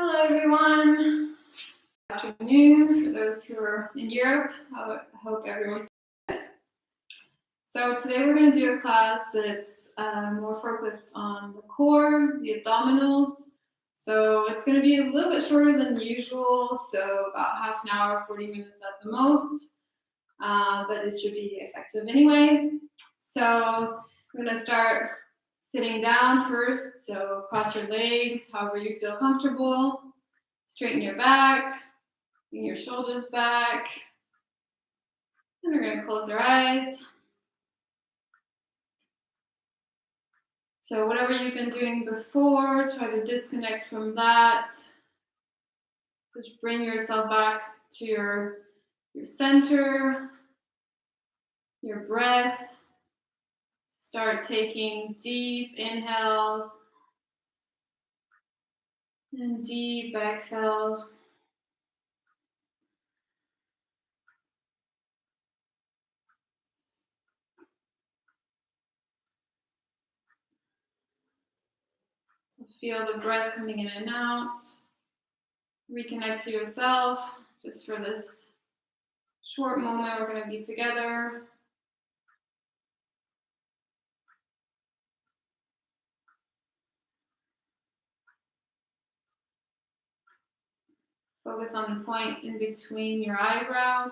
Hello everyone. Good afternoon for those who are in Europe. I hope everyone's good. So today we're going to do a class that's more focused on the core, the abdominals. So it's going to be a little bit shorter than usual, so about half an hour, 40 minutes at the most, but it should be effective anyway. So we're going to start sitting down first, so cross your legs however you feel comfortable. Straighten your back, bring your shoulders back. And we're going to close our eyes. So whatever you've been doing before, try to disconnect from that. Just bring yourself back to your center, your breath. Start taking deep inhales and deep exhales. So feel the breath coming in and out. Reconnect to yourself just for this short moment we're going to be together. Focus on the point in between your eyebrows.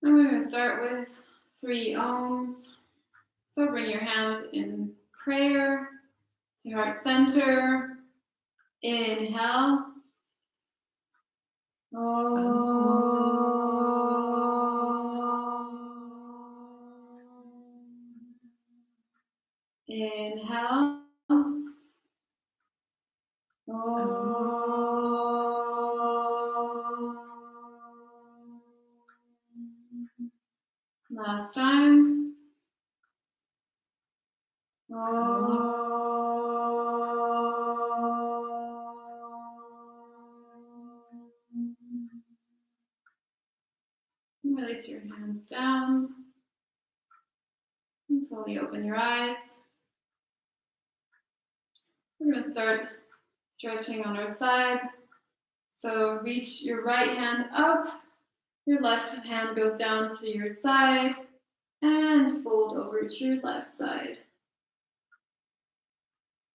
And we're going to start with 3 ohms. So bring your hands in prayer to your heart center. Inhale. Inhale. Last time. Release your hands down. And slowly open your eyes. We're going to start stretching on our side. So reach your right hand up. Your left hand goes down to your side and fold over to your left side.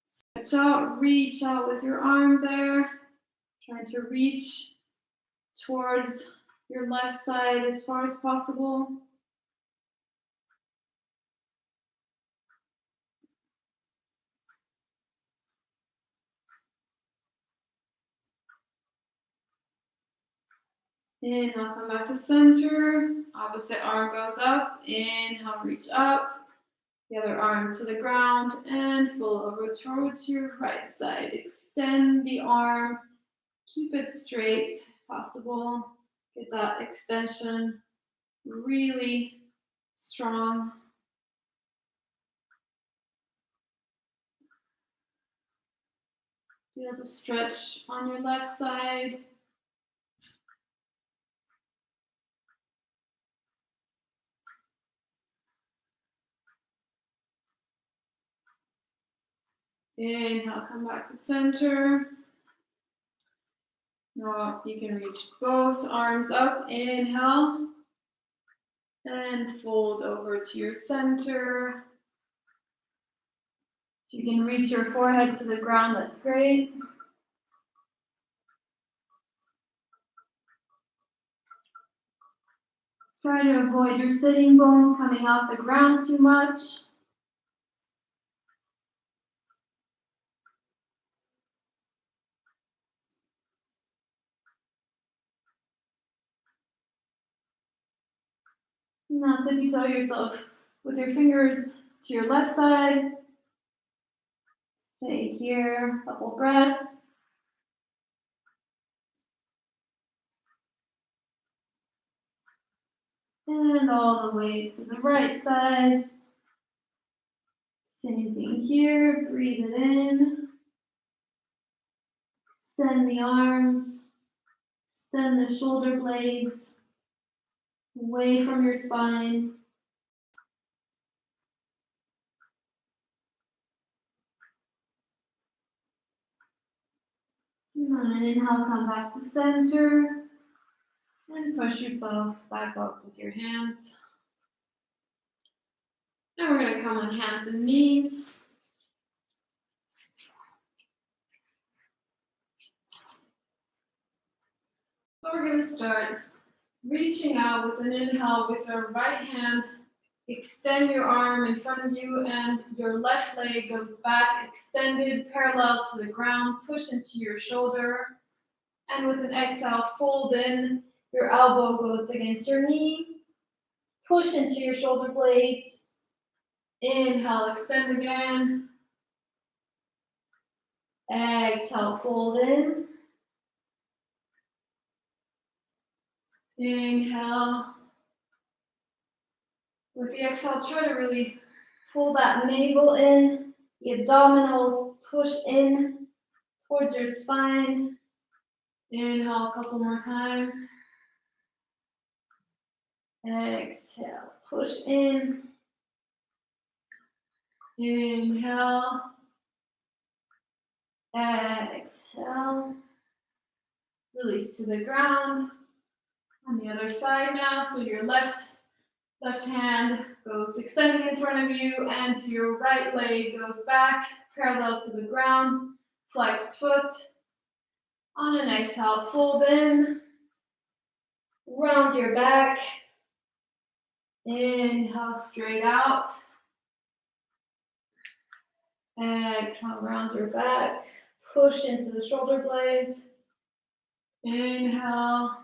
Stretch out, reach out with your arm there. Trying to reach towards your left side as far as possible. Inhale, come back to center. Opposite arm goes up. Inhale, reach up. The other arm to the ground and fold over towards your right side. Extend the arm. Keep it straight if possible. Get that extension really strong. Feel the stretch on your left side. Inhale, come back to center. Now you can reach both arms up. Inhale. And fold over to your center. If you can reach your forehead to the ground, that's great. Try to avoid your sitting bones coming off the ground too much. Now tippy-toe yourself with your fingers to your left side. Stay here, couple breaths. And all the way to the right side. Same thing here. Breathe it in. Extend the arms. Extend the shoulder blades away from your spine. And on an inhale, come back to center. And push yourself back up with your hands. And we're going to come on hands and knees. So we're going to start reaching out with an inhale with our right hand. Extend your arm in front of you and your left leg goes back, extended, parallel to the ground. Push into your shoulder. And with an exhale, fold in. Your elbow goes against your knee. Push into your shoulder blades. Inhale, extend again. Exhale, fold in. Inhale. With the exhale, try to really pull that navel in. The abdominals push in towards your spine. Inhale a couple more times. Exhale, push in. Inhale. Exhale. Release to the ground. On the other side now, so your left hand goes extended in front of you and your right leg goes back, parallel to the ground, flexed foot. On an exhale, fold in, round your back. Inhale, straight out. Exhale, round your back, push into the shoulder blades. Inhale.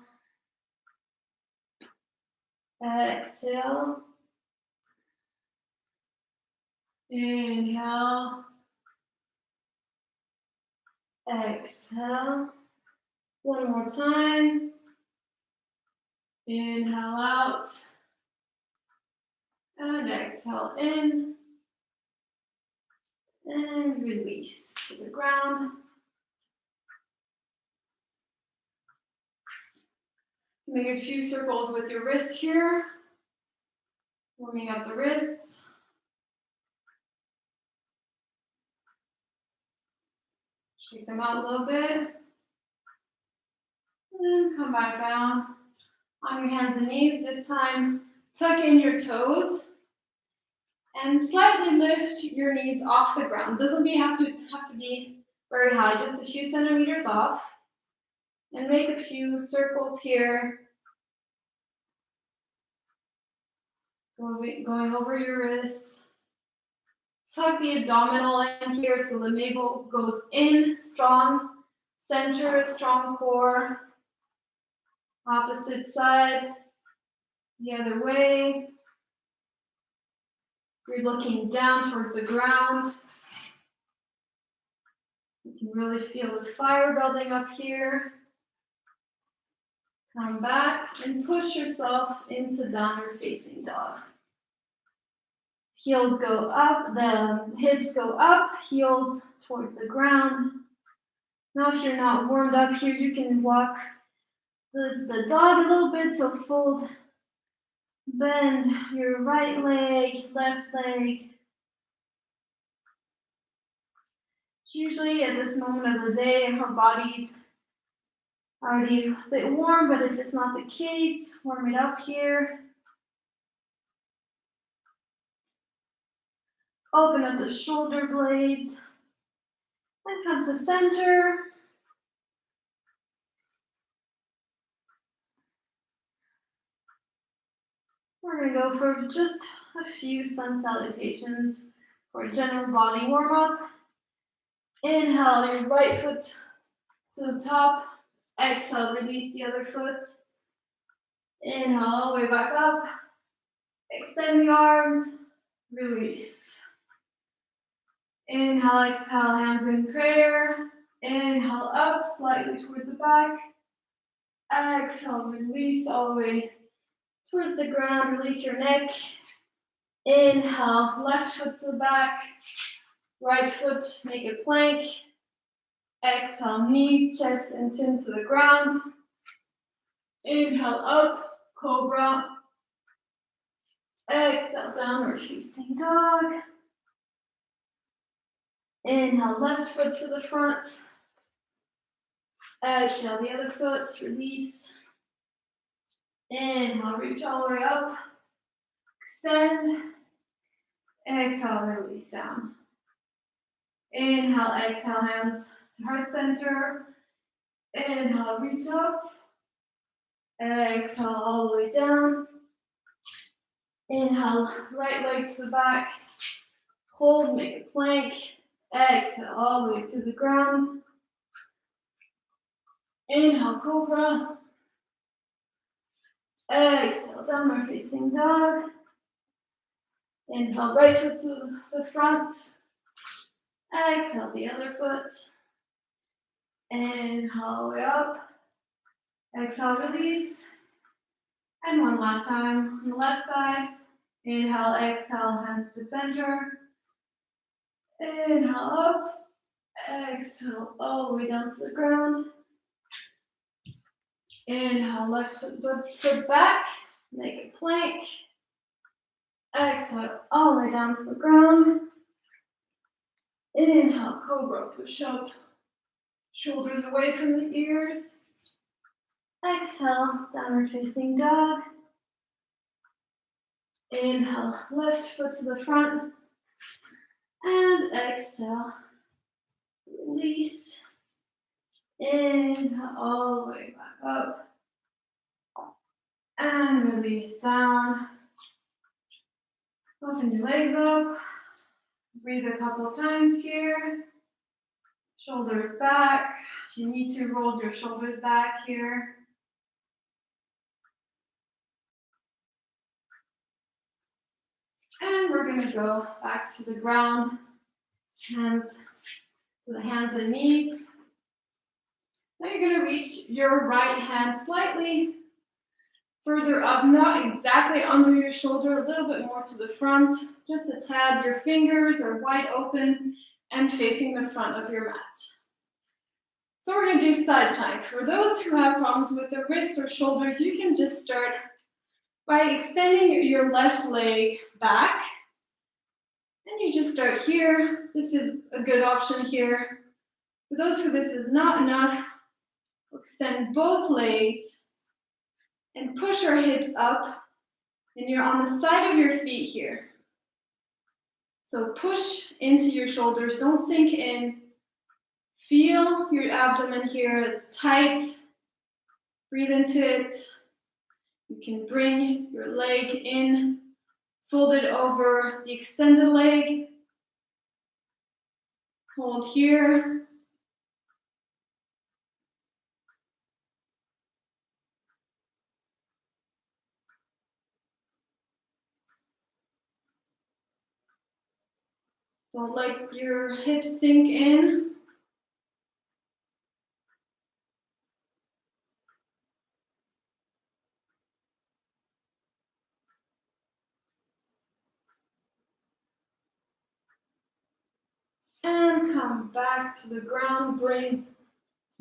Exhale. Inhale. Exhale. One more time. Inhale out. And exhale in. And release to the ground. Make a few circles with your wrist here. Warming up the wrists. Shake them out a little bit. And come back down on your hands and knees. This time, tuck in your toes and slightly lift your knees off the ground. Doesn't have to be very high, just a few centimeters off. And make a few circles here. Going over your wrists. Tuck the abdominal in here so the navel goes in, strong center, strong core. Opposite side, the other way. You're looking down towards the ground. You can really feel the fire building up here. Come back and push yourself into downward facing dog. Heels go up, the hips go up, heels towards the ground. Now if you're not warmed up here, you can walk the dog a little bit, so fold, bend your right leg, left leg. Usually at this moment of the day, our body's already a bit warm, but if it's not the case, warm it up here. Open up the shoulder blades and come to center. We're going to go for just a few sun salutations for a general body warm-up. Inhale your right foot to the top. Exhale, release the other foot. Inhale, all the way back up. Extend the arms. Release. Inhale, exhale, hands in prayer. Inhale up, slightly towards the back. Exhale, release all the way towards the ground. Release your neck. Inhale, left foot to the back, right foot, make a plank. Exhale, knees, chest, and chin to the ground. Inhale, up, cobra. Exhale, downward facing dog. Inhale, left foot to the front. Exhale, the other foot, release. Inhale, reach all the way up. Extend. Exhale, release down. Inhale, exhale, hands to heart center. Inhale, reach up. Exhale, all the way down. Inhale, right leg to the back. Hold, make a plank. Exhale, all the way to the ground. Inhale, cobra. Exhale, downward facing dog. Inhale, right foot to the front. Exhale, the other foot. Inhale, all the way up. Exhale, release. And one last time on the left side. Inhale, exhale, hands to center. Inhale, up. Exhale, all the way down to the ground. Inhale, left foot back. Make a plank. Exhale, all the way down to the ground. Inhale, cobra, push up. Shoulders away from the ears. Exhale, downward facing dog. Inhale, left foot to the front. And exhale, release. Inhale, all the way back up. And release down. Open your legs up. Breathe a couple times here. Shoulders back. If you need to, roll your shoulders back here. And we're going to go back to the ground. Hands to the hands and knees. Now you're going to reach your right hand slightly further up, not exactly under your shoulder, a little bit more to the front, just a tad. Your fingers are wide open and facing the front of your mat. So we're going to do side plank. For those who have problems with the wrists or shoulders, you can just start by extending your left leg back. And you just start here. This is a good option here. For those who this is not enough, extend both legs and push your hips up. And you're on the side of your feet here. So push into your shoulders, don't sink in. Feel your abdomen here, it's tight. Breathe into it. You can bring your leg in, fold it over the extended leg. Hold here. Don't let your hips sink in. And come back to the ground. Bring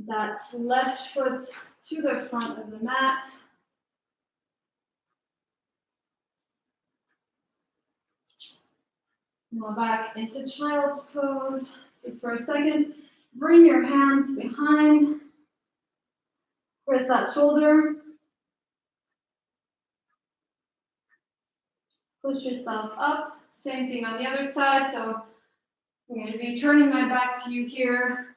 that left foot to the front of the mat. Now back into child's pose. Just for a second. Bring your hands behind. Press that shoulder. Push yourself up. Same thing on the other side. So I'm going to be turning my back to you here.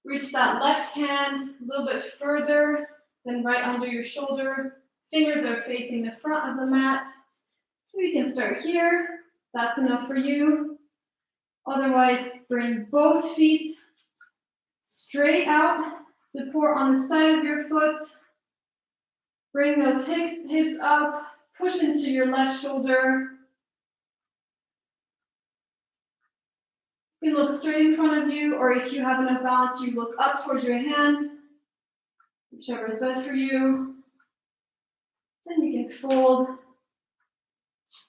Reach that left hand a little bit further than right under your shoulder. Fingers are facing the front of the mat. So you can start here. That's enough for you. Otherwise, bring both feet straight out. Support on the side of your foot. Bring those hips up. Push into your left shoulder. You can look straight in front of you, or if you have enough balance, you look up towards your hand, whichever is best for you. Then you can fold,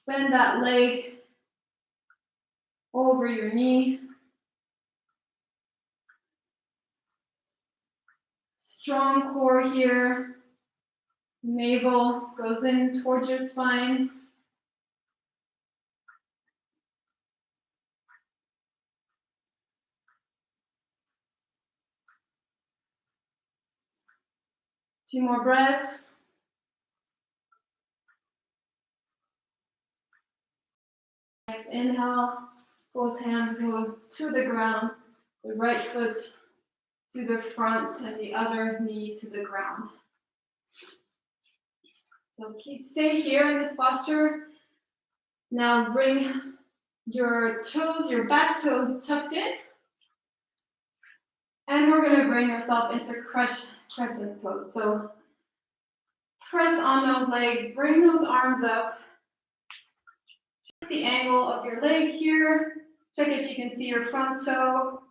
bend that leg over your knee. Strong core here. Navel goes in towards your spine. Two more breaths. Nice inhale. Both hands go to the ground. The right foot to the front and the other knee to the ground. So stay here in this posture. Now bring your toes, your back toes tucked in. And we're going to bring ourselves into crescent pose. So press on those legs, bring those arms up. Check the angle of your leg here. Check if you can see your front toe.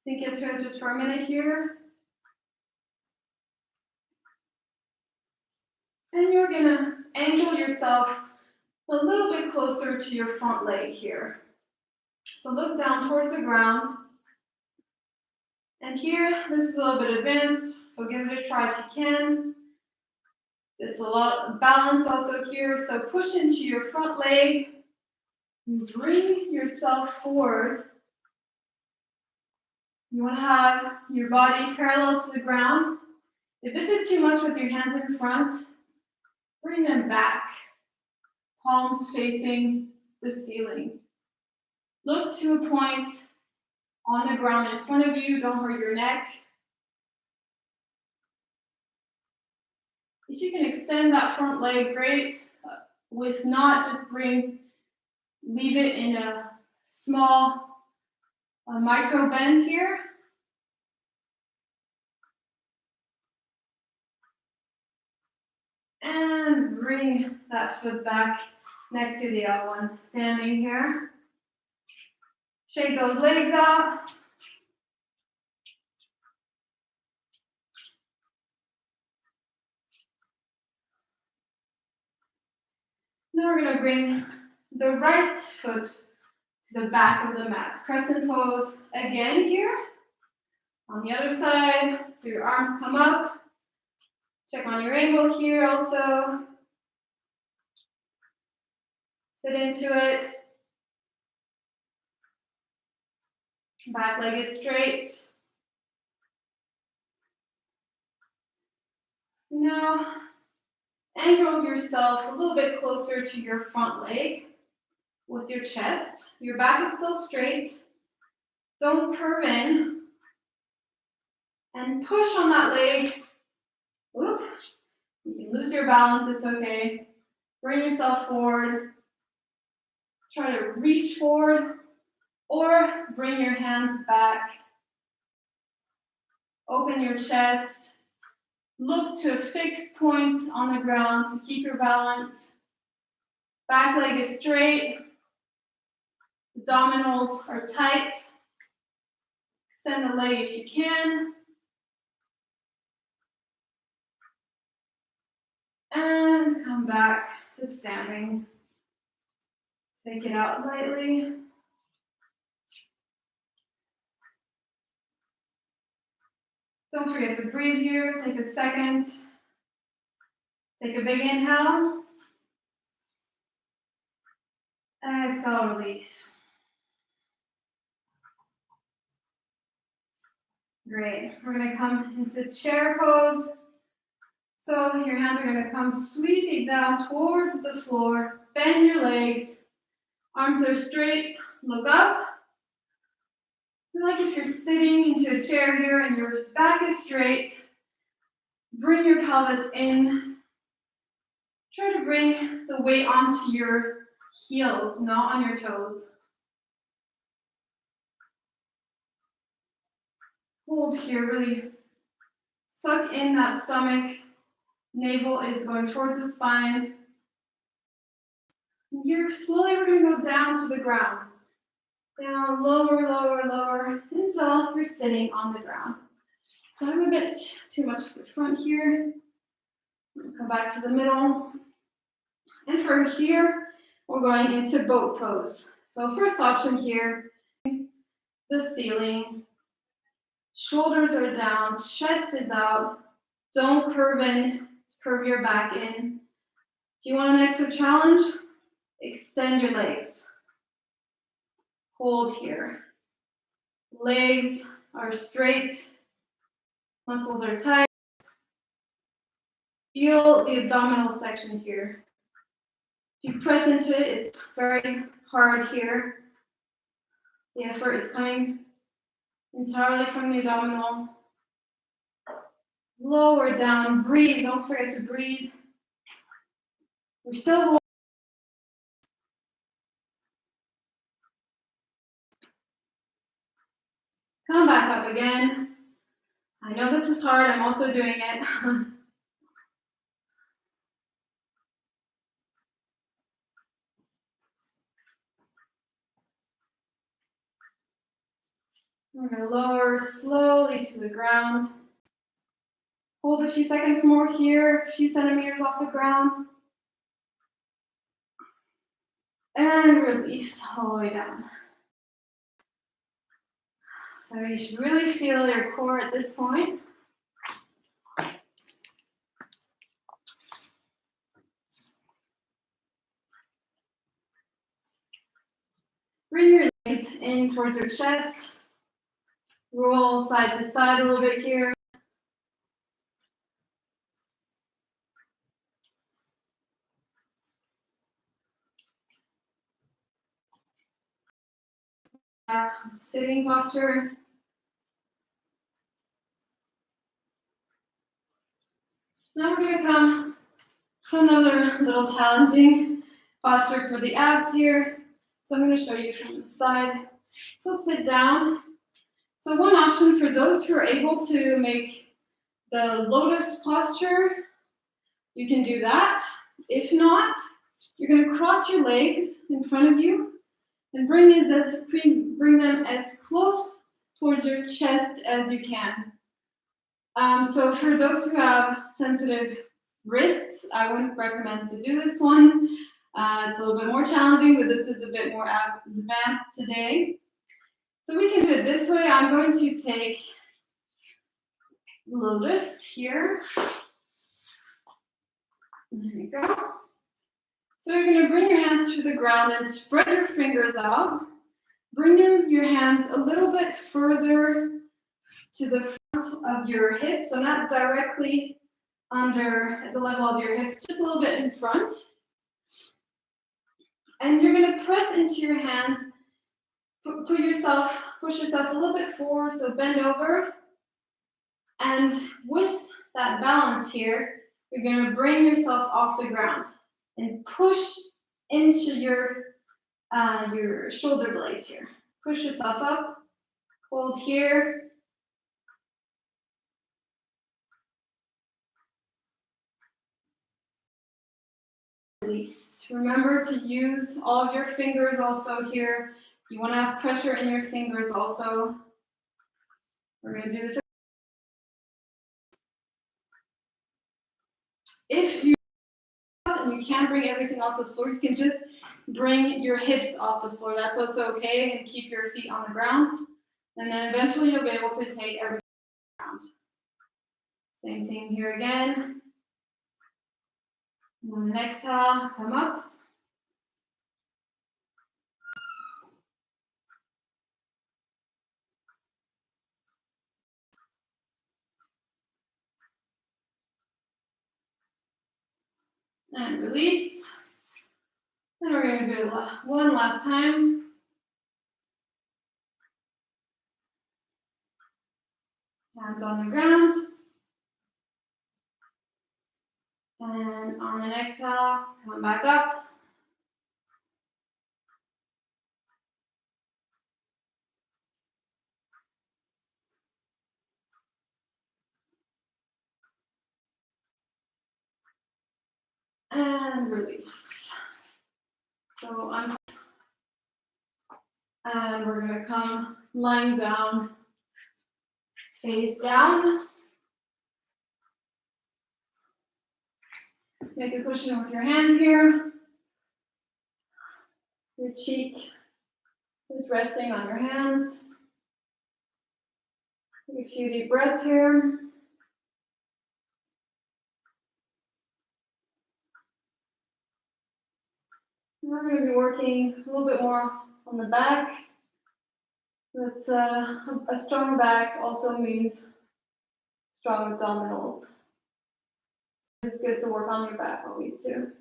Sink into it just for a minute here. And you're going to angle yourself a little bit closer to your front leg here. So look down towards the ground. And here, this is a little bit advanced, so give it a try if you can. Just a lot of balance also here. So push into your front leg. Bring yourself forward. You want to have your body parallel to the ground. If this is too much with your hands in front, bring them back. Palms facing the ceiling. Look to a point on the ground in front of you. Don't hurt your neck. If you can extend that front leg, great. If not, just leave it in a small micro bend here. And bring that foot back next to the other one. Standing here. Shake those legs out. Now we're going to bring the right foot to the back of the mat. Crescent pose again here. On the other side, so your arms come up. Check on your angle here also. Sit into it. Back leg is straight. Now, angle yourself a little bit closer to your front leg with your chest. Your back is still straight. Don't curve in. And push on that leg. Oop. You can lose your balance, it's okay. Bring yourself forward. Try to reach forward or bring your hands back. Open your chest. Look to a fixed point on the ground to keep your balance. Back leg is straight. Abdominals are tight. Extend the leg if you can. And come back to standing. Take it out lightly. Don't forget to breathe here. Take a second. Take a big inhale. Exhale, release. Great. We're going to come into chair pose. So your hands are going to come sweeping down towards the floor. Bend your legs. Arms are straight. Look up. Like if you're sitting into a chair here and your back is straight, bring your pelvis in. Try to bring the weight onto your heels, not on your toes. Hold here, really suck in that stomach. Navel is going towards the spine. Here, slowly we're going to go down to the ground. Down, lower, lower, lower, until you're sitting on the ground. So I'm a bit too much to the front here. Come back to the middle. And from here, we're going into boat pose. So first option here, the ceiling. Shoulders are down, chest is out. Don't curve your back in. If you want an extra challenge, extend your legs. Hold here. Legs are straight, muscles are tight. Feel the abdominal section here. If you press into it, it's very hard here. The effort is coming entirely from the abdominal. Lower down, breathe, don't forget to breathe. We're still holding. Come back up again. I know this is hard, I'm also doing it. We're going to lower slowly to the ground. Hold a few seconds more here, a few centimeters off the ground. And release all the way down. So you should really feel your core at this point. Bring your legs in towards your chest. Roll side to side a little bit here. Sitting posture. Now we're going to come to another little challenging posture for the abs here. So I'm going to show you from the side. So sit down. So one option for those who are able to make the lotus posture, you can do that. If not, you're going to cross your legs in front of you and bring them as close towards your chest as you can. So for those who have sensitive wrists, I wouldn't recommend to do this one. It's a little bit more challenging, but this is a bit more advanced today. So we can do it this way. I'm going to take lotus here. There you go. So you're going to bring your hands to the ground and spread your fingers out. Bring your hands a little bit further to the front of your hips, so not directly under at the level of your hips, just a little bit in front. And you're going to press into your hands, push yourself a little bit forward, so bend over. And with that balance here, you're going to bring yourself off the ground and push into your shoulder blades here. Push yourself up, hold here. Release. Remember to use all of your fingers also here. You want to have pressure in your fingers also. We're going to do this. If you can't bring everything off the floor, you can just bring your hips off the floor. That's also okay, and keep your feet on the ground. And then eventually you'll be able to take everything around. Same thing here again. And on the exhale, come up. And release. And we're going to do it one last time. Hands on the ground. And on an exhale, come back up. And release. So and we're going to come lying down, face down. Make a cushion with your hands here. Your cheek is resting on your hands. Take a few deep breaths here. We're going to be working a little bit more on the back, but a strong back also means strong abdominals. It's good to work on your back always too.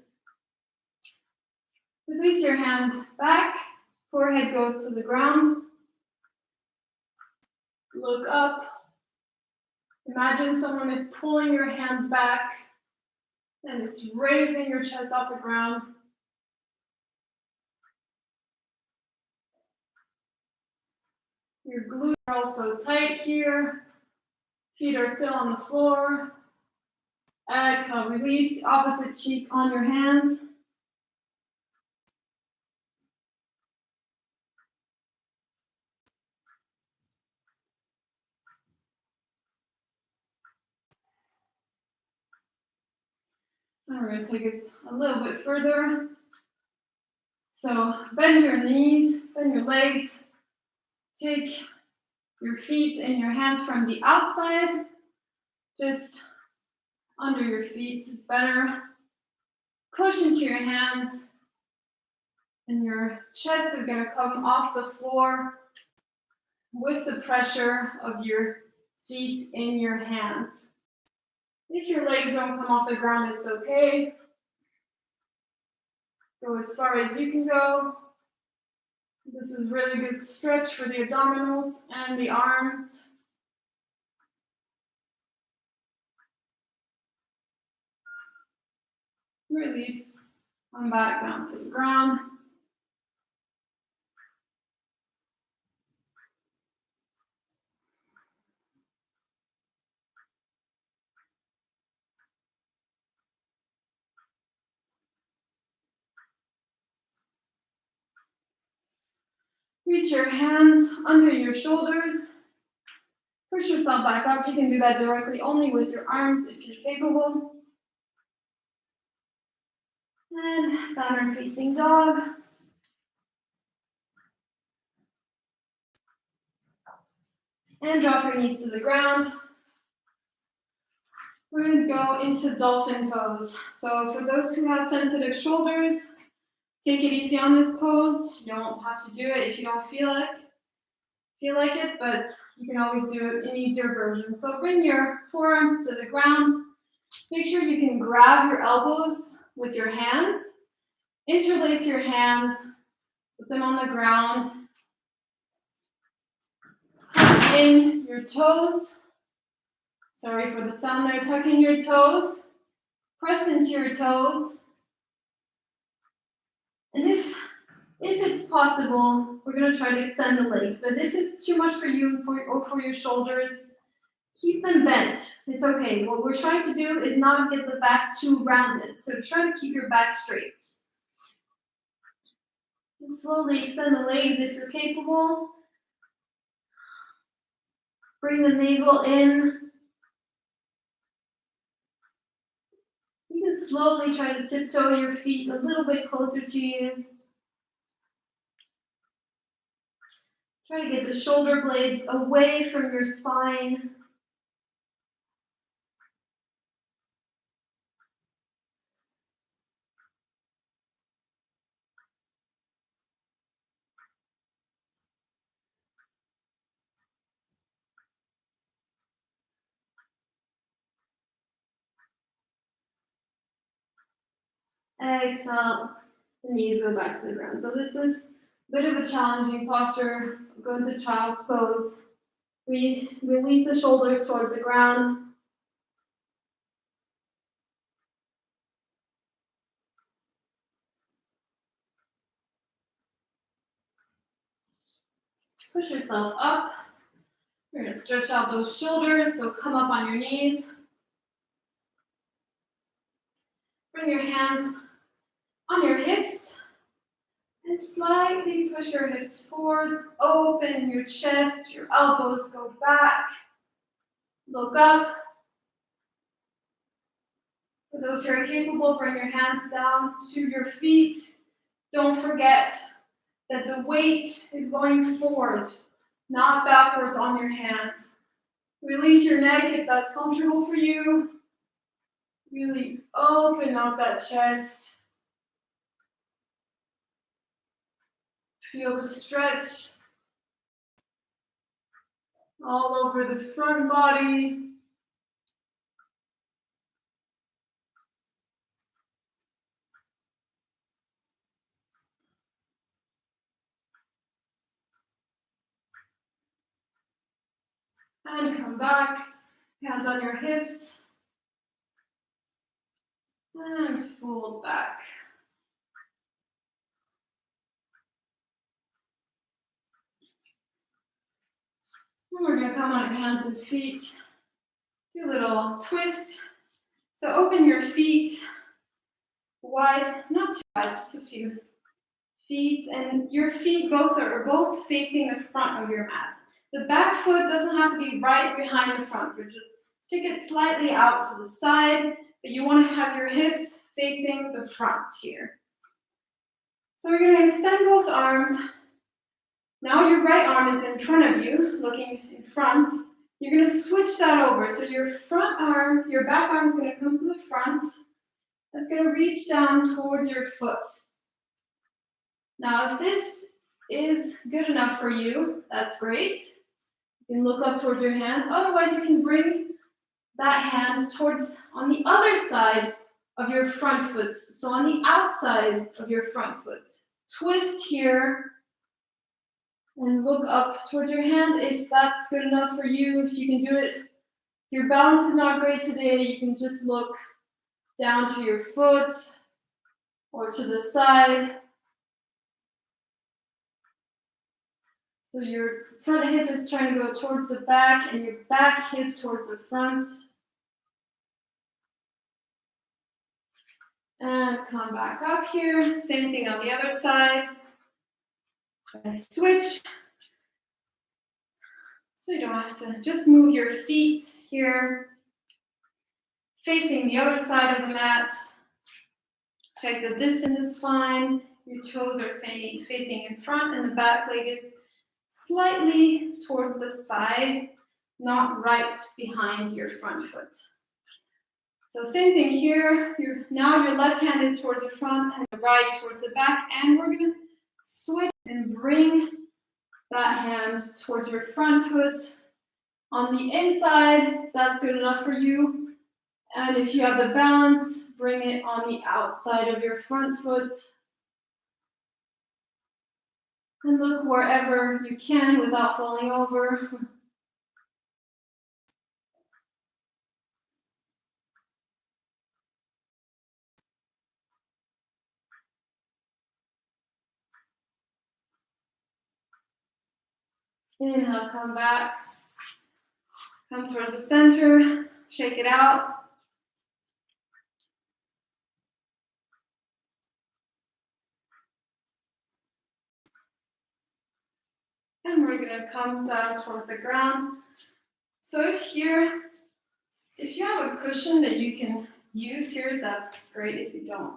Release your hands back, forehead goes to the ground. Look up. Imagine someone is pulling your hands back and it's raising your chest off the ground. Your glutes are also tight here. Feet are still on the floor. Exhale, release opposite cheek on your hands. And we're going to take it a little bit further. So bend your knees, bend your legs. Take your feet and your hands from the outside, just under your feet. It's better. Push into your hands, and your chest is going to come off the floor with the pressure of your feet in your hands. If your legs don't come off the ground, it's okay. Go as far as you can go. This is really good stretch for the abdominals and the arms. Release, come back down to the ground. Reach your hands under your shoulders. Push yourself back up. You can do that directly only with your arms if you're capable. And downward facing dog. And drop your knees to the ground. We're going to go into dolphin pose. So for those who have sensitive shoulders, take it easy on this pose. You don't have to do it if you don't feel like it, but you can always do an easier version. So bring your forearms to the ground. Make sure you can grab your elbows with your hands. Interlace your hands, put them on the ground. Tuck in your toes. Sorry for the sound there. Tuck in your toes. Press into your toes. And if it's possible, we're going to try to extend the legs. But if it's too much for you or for your shoulders, keep them bent. It's okay. What we're trying to do is not get the back too rounded. So try to keep your back straight. And slowly extend the legs if you're capable. Bring the navel in. You can slowly try to tiptoe your feet a little bit closer to you. Try to get the shoulder blades away from your spine. Exhale, the knees go back to the ground. So this is a bit of a challenging posture. So go into child's pose. Release the shoulders towards the ground. Push yourself up. You're going to stretch out those shoulders, so come up on your knees. Bring your hands on your hips and slightly push your hips forward. Open your chest, your elbows go back. Look up. For those who are capable, bring your hands down to your feet. Don't forget that the weight is going forward, not backwards on your hands. Release your neck if that's comfortable for you. Really open out that chest. Feel the stretch all over the front body. And come back, hands on your hips. And fold back. And we're going to come on your hands and feet. Do a little twist. So open your feet wide, not too wide, just a few feet. And your feet both are both facing the front of your mat. The back foot doesn't have to be right behind the front foot. Just stick it slightly out to the side, but you want to have your hips facing the front here. So we're going to extend both arms. Now your right arm is in front of you, looking in front. You're going to switch that over. So your front arm, your back arm is going to come to the front. That's going to reach down towards your foot. Now, if this is good enough for you, that's great. You can look up towards your hand. Otherwise, you can bring that hand towards on the other side of your front foot. So on the outside of your front foot. Twist here and look up towards your hand if that's good enough for you. If you can do it, if your balance is not great today, you can just look down to your foot or to the side. So your front hip is trying to go towards the back and your back hip towards the front. And come back up here. Same thing on the other side. Switch. So you don't have to just move your feet here. Facing the other side of the mat. Check the distance is fine. Your toes are facing in front and the back leg is slightly towards the side, not right behind your front foot. So same thing here. Now your left hand is towards the front and the right towards the back. And we're going to switch and bring that hand towards your front foot. On the inside, that's good enough for you. And if you have the balance, bring it on the outside of your front foot. And look wherever you can without falling over. Inhale, come back. Come towards the center. Shake it out. And we're going to come down towards the ground. So if you have a cushion that you can use here, that's great. If you don't,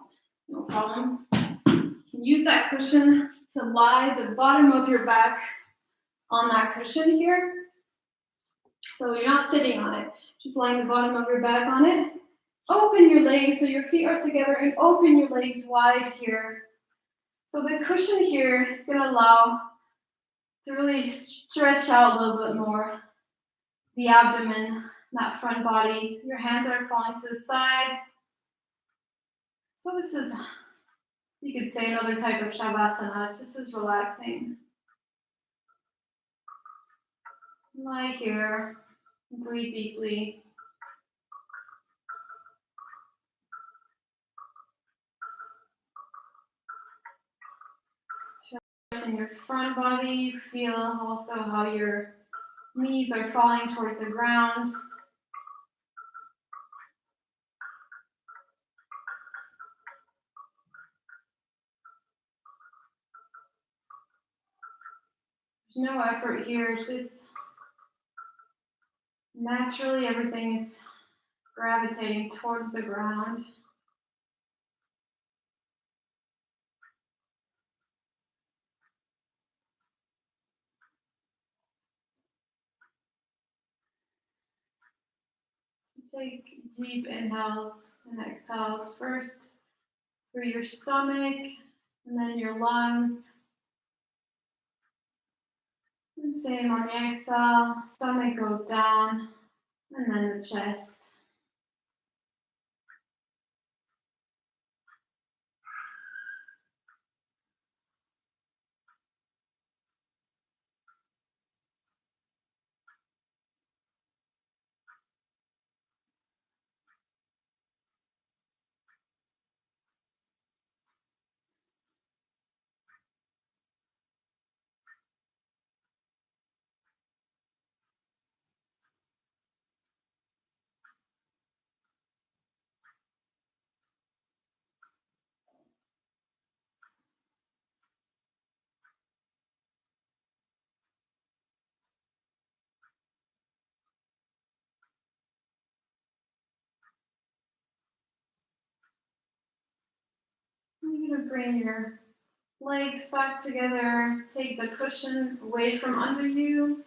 no problem. You can use that cushion to lie the bottom of your back on that cushion here. So you're not sitting on it, just lying the bottom of your back on it. Open your legs so your feet are together and open your legs wide here. So the cushion here is going to allow to really stretch out a little bit more the abdomen, that front body. Your hands are falling to the side. So this is, you could say, another type of Shavasana. It's just as relaxing. Lie here. Breathe deeply. In your front body, feel also how your knees are falling towards the ground. There's no effort here, it's just naturally everything is gravitating towards the ground. Take deep inhales and exhales first through your stomach and then your lungs. And same on the exhale, stomach goes down and then the chest. You're going to bring your legs back together. Take the cushion away from under you.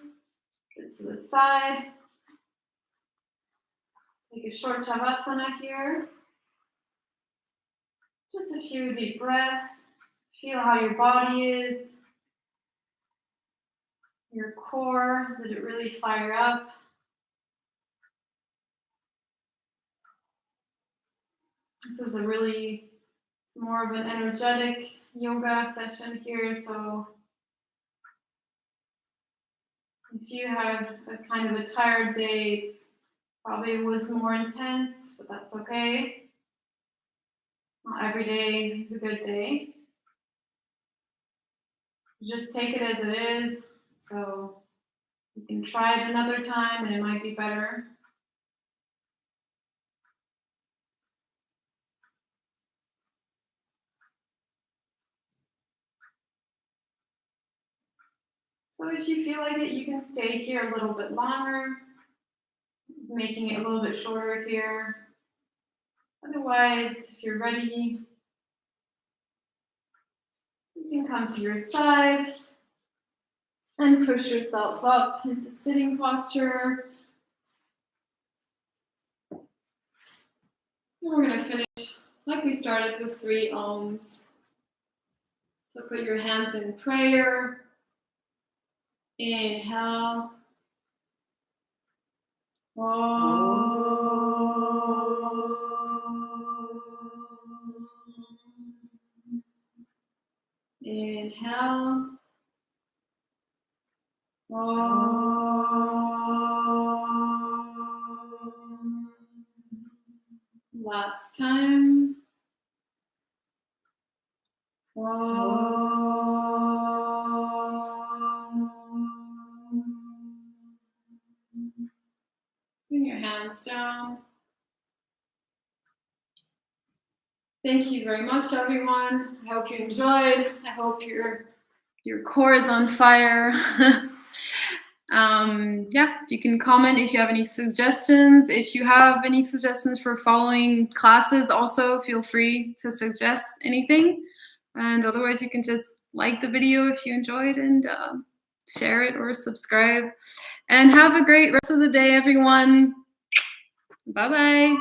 Get to the side. Take a short Shavasana here. Just a few deep breaths. Feel how your body is. Your core, did it really fire up? This is it's more of an energetic yoga session here, so if you had a kind of a tired day, it's probably was more intense, but that's okay. Not every day is a good day. Just take it as it is, so you can try it another time and it might be better. So if you feel like it, you can stay here a little bit longer, making it a little bit shorter here. Otherwise, if you're ready, you can come to your side and push yourself up into sitting posture. And we're going to finish like we started with 3 Oms. So put your hands in prayer. Inhale. Inhale. Last time. Bring your hands down. Thank you very much, everyone. I hope you enjoyed. I hope your core is on fire. You can comment if you have any suggestions. If you have any suggestions for following classes, also feel free to suggest anything. And otherwise, you can just like the video if you enjoyed and share it or subscribe. And have a great rest of the day, everyone. Bye-bye.